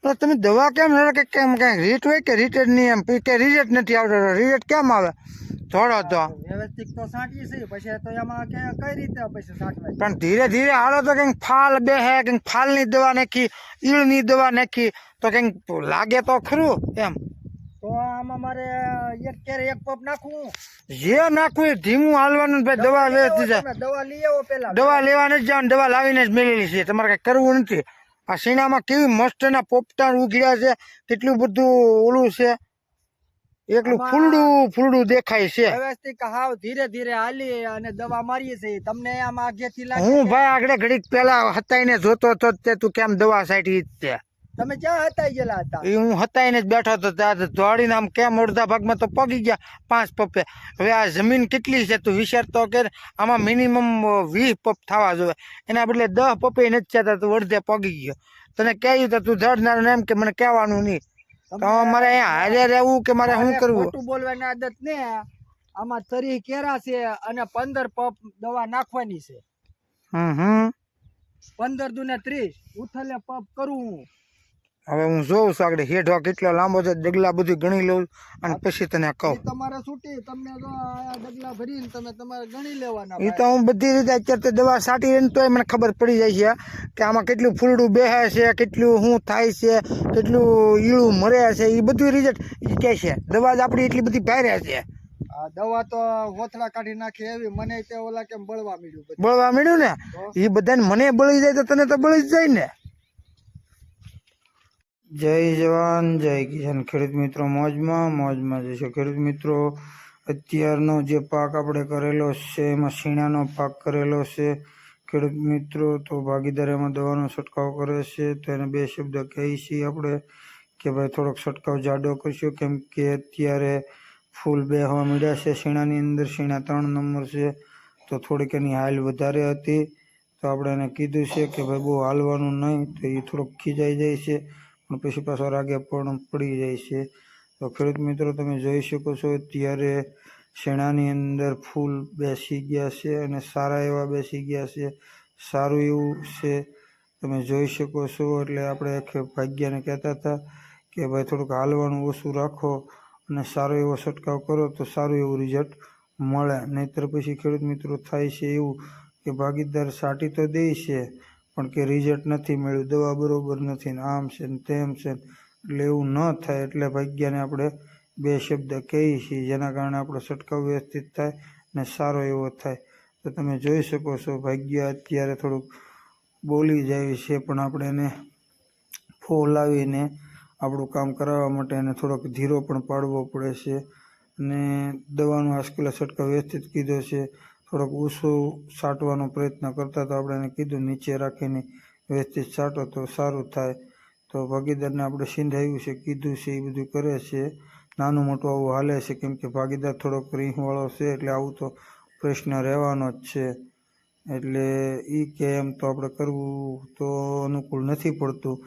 તો તમે દવા કેમ કે કેમ કાંઈ રીટ હોય કે રીટ જ નહીં એમ કે રિઝલ્ટ નથી આવતો રિઝલ્ટ કેમ આવે થોડો તો વ્યવસ્થિત તો છાંટીએ છીએ પછી તો એમાં કે કઈ રીતે પછી છાંટવા પણ ધીરે ધીરે હાલો તો કંઈક ફાલ બેહે કંઈક ફાલની દવા નાખી ઈળની દવા નાખી તો કંઈક લાગે તો ખરું એમ તો આમાં મારે એક કેરે એક પપ નાખવું જે નાખવું એ ધીમું હાલવાનું ભાઈ દવા વેચતી જાય દવા લઈ આવો પેલા દવા લેવા નથી જવાનું દવા લાવીને જ મેળવેલી છે તમારે કઈ કરવું નથી આ સીણામાં કેવી મસ્ત એના પોપટા ઉઘડ્યા છે કેટલું બધું ઓલું છે એકલું ફૂલડું ફૂલડું દેખાય છે વ્યવસ્થિત હાવ ધીરે ધીરે હાલી અને દવા મારીએ છીએ તમને આમાં આગેથી લાગે હું ભાઈ આગળ ઘડીક પેલા હતાઈને જોતો હતો તે તું કેમ દવા સાઈટી છે તમે ક્યાં હતા ગયેલા હતા એ હું હતાઈને જ બેઠો હતો ત્યાં દોડીને આમ કેમ અડધા ભાગમાં તો પગી ગયા 5 પપ્પે હવે આ જમીન કેટલી છે તું વિચાર તો કે આમાં મિનિમમ 20 પપ થવા જોઈએ એના બદલે 10 પપ્પે નથી થતા તું અડધે પગી ગયો તને કહ્યું તો તું ધડનાર એમ કે મને કહેવાનું નહીં તો મારે અહીંયા હારે રહેવું કે મારે શું કરવું ખોટું બોલવાની આદત ને આમાં 30 કેરા છે અને 15 પપ દવા નાખવાની છે 15 દુને 30 ઉથલે પપ કરું હવે હું જોઉં છું આગળ હેઠો કેટલો લાંબો છે ડગલા બધું ગણી લઉં અને પછી તને કહું તમારે છૂટી તમને તો આ ડગલા ભરીને તમે તમારે ગણી લેવાના એ તો હું બધી રીતે અત્યારે દવા છાંટી રહીને તોય મને ખબર પડી જાય છે કે આમાં કેટલું ફૂલડું બેહે છે કેટલું શું થાય છે કેટલું ઈળું મરે છે એ બધું રિઝલ્ટ કહે છે દવા જ આપણી એટલી બધી ભારે છે આ દવા તો હોથડા કાઢી નાખી એવી મને તે ઓલા કેમ બળવા મળ્યું બધું બળવા મળ્યું ને એ બધાને મને બળી જાય તો તને તો બળી જ જાય ને જય જવાન જય કિસાન ખેડૂત મિત્રો મોજમાં જશે ખેડૂત મિત્રો અત્યારનો જે પાક આપણે કરેલો છે એમાં શીણાનો પાક કરેલો છે ખેડૂત મિત્રો તો ભાગીદાર એમાં દવાનો છંટકાવ કરે છે તો એને 2 શબ્દ કહી છીએ આપણે કે ભાઈ થોડોક છંટકાવ જાડો કરશું કેમ કે અત્યારે ફૂલ બેહવા મળ્યા છે શીણાની અંદર શીણા 3 નંબર છે તો થોડીક એની હાલ વધારે હતી તો આપણે એને કીધું છે કે ભાઈ બહુ હાલવાનું નહીં તો એ થોડોક ખીજાઈ જાય છે પણ પછી પાછો રાગે પણ પડી જાય છે તો ખેડૂત મિત્રો તમે જોઈ શકો છો ત્યારે શેણાની અંદર ફૂલ બેસી ગયા છે અને સારા એવા બેસી ગયા છે સારું એવું છે તમે જોઈ શકો છો એટલે આપણે ભાગ્યને કહેતા હતા કે ભાઈ થોડુંક હાલવાનું ઓછું રાખો અને સારો એવો છંટકાવ કરો તો સારું એવું રિઝલ્ટ મળે નહીંતર પછી ખેડૂત મિત્રો થાય છે એવું કે ભાગીદાર છાંટી તો દે છે પણ કે રિઝલ્ટ નથી મળ્યું દવા બરોબર નથી ને આમ છે ને તેમ છે એટલે એવું ન થાય એટલે ભાગ્યને આપણે 2 શબ્દ કહીએ છીએ જેના કારણે આપણો છંટકાવ વ્યવસ્થિત થાય ને સારો એવો થાય તો તમે જોઈ શકો છો ભાગ્ય અત્યારે થોડુંક બોલી જાય છે પણ આપણે એને ફોલાવીને આપણું કામ કરાવવા માટે એને થોડોક ધીરો પણ પાડવો પડે છે અને દવાનો આંચકેલા છંટકાવ વ્યવસ્થિત કીધો છે થોડોક ઊંચો છાંટવાનો પ્રયત્ન કરતા તો આપણે એને કીધું નીચે રાખીને વ્યવસ્થિત છાંટો તો સારું થાય તો ભાગીદારને આપણે સિંધાવ્યું છે કીધું છે એ બધું કરે છે નાનું મોટું આવું હાલે છે કેમ કે ભાગીદાર થોડોક રીંહવાળો છે એટલે આવું તો પ્રશ્ન રહેવાનો જ છે એટલે એ કે એમ તો આપણે કરવું તો અનુકૂળ નથી પડતું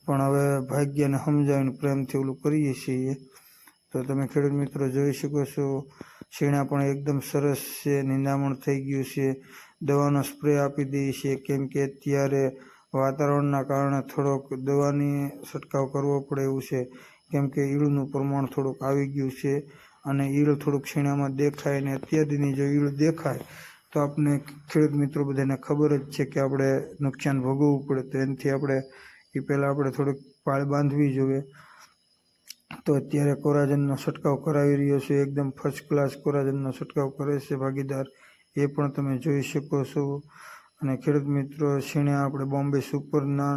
પણ હવે ભાગ્યને સમજાવીને પ્રેમથી ઓલું કરીએ છીએ તો તમે ખેડૂત મિત્રો જોઈ શકો છો શીણા પણ એકદમ સરસ છે નિંદામણ થઈ ગયું છે દવાનો સ્પ્રે આપી દઈએ છીએ કેમ કે અત્યારે વાતાવરણના કારણે થોડોક દવાની છંટકાવ કરવો પડે એવું છે કેમ કે ઈળનું પ્રમાણ થોડુંક આવી ગયું છે અને ઈળ થોડુંક શીણામાં દેખાય અને અત્યારની જો ઈળ દેખાય તો આપણે ખેડૂત મિત્રો બધાને ખબર જ છે કે આપણે નુકસાન ભોગવવું પડે તો એનાથી આપણે એ પહેલાં આપણે થોડીક પાળ બાંધવી જોઈએ તો અત્યારે કોરાજનનો છંટકાવ કરાવી રહ્યો છે એકદમ ફર્સ્ટ ક્લાસ કોરાજનનો છંટકાવ કરે છે ભાગીદાર એ પણ તમે જોઈ શકો છો અને ખેડૂત મિત્રો શીણા આપણે બોમ્બે સુપરના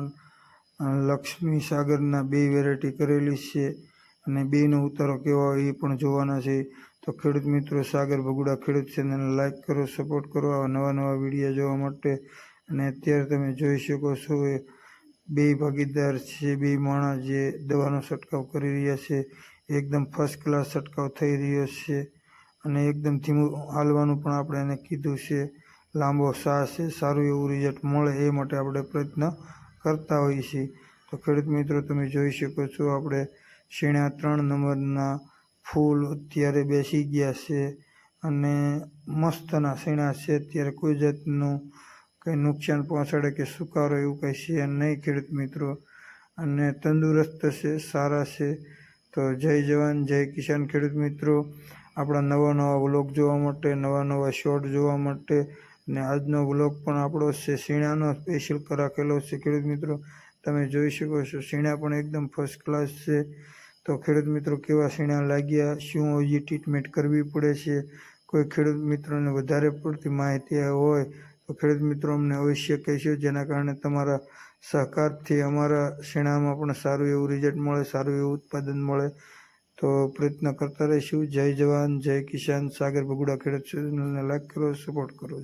લક્ષ્મી સાગરના 2 વેરાયટી કરેલી છે અને 2નો ઉતારો કેવો હોય એ પણ જોવાના છે તો ખેડૂત મિત્રો સાગર ભગુડા ખેડૂત ચેનલને લાઈક કરો સપોર્ટ કરો આવા નવા વિડીયો જોવા માટે અને અત્યારે તમે જોઈ શકો છો એ 2 ભાગીદાર છે 2 માણસ જે દવાનો છંટકાવ કરી રહ્યા છે એકદમ ફર્સ્ટ ક્લાસ છંટકાવ થઈ રહ્યો છે અને એકદમ ધીમું હાલવાનું પણ આપણે એને કીધું છે લાંબો શ્વાસ છે સારું એવું રિઝલ્ટ મળે એ માટે આપણે પ્રયત્ન કરતા હોઈએ છીએ તો ખેડૂત મિત્રો તમે જોઈ શકો છો આપણે શીણા 3 નંબરના ફૂલ અત્યારે બેસી ગયા છે અને મસ્તના શીણા છે અત્યારે કોઈ જાતનું કંઈ નુકસાન પહોંચાડે કે સુકારો એવું કંઈ છે નહીં ખેડૂત મિત્રો અને તંદુરસ્ત છે, સારા છે. તો જય જવાન જય કિસાન ખેડૂત મિત્રો. આપણા નવા વ્લોગ જોવા માટે, નવા શોર્ટ જોવા માટે, ને આજનો વ્લોગ પણ આપણો છે શીણાનો સ્પેશિયલ રાખેલો છે ખેડૂત મિત્રો. તમે જોઈ શકો છો શીણા પણ એકદમ ફર્સ્ટ ક્લાસ છે. તો ખેડૂત મિત્રો કેવા શીણા લાગ્યા, શું હજી ટ્રીટમેન્ટ કરવી પડે છે, કોઈ ખેડૂત મિત્રોને વધારે પડતી માહિતી હોય તો ખેડૂત મિત્રો અમને અવશ્ય કહેશો, જેના કારણે તમારા સહકારથી અમારા શીણામાં પણ સારું એવું રિઝલ્ટ મળે, સારું એવું ઉત્પાદન મળે. તો પ્રયત્ન કરતા રહીશું. જય જવાન જય કિસાન. સાગર બગુડા ખેડૂત ચેનલને લાઈક કરો, સપોર્ટ કરો.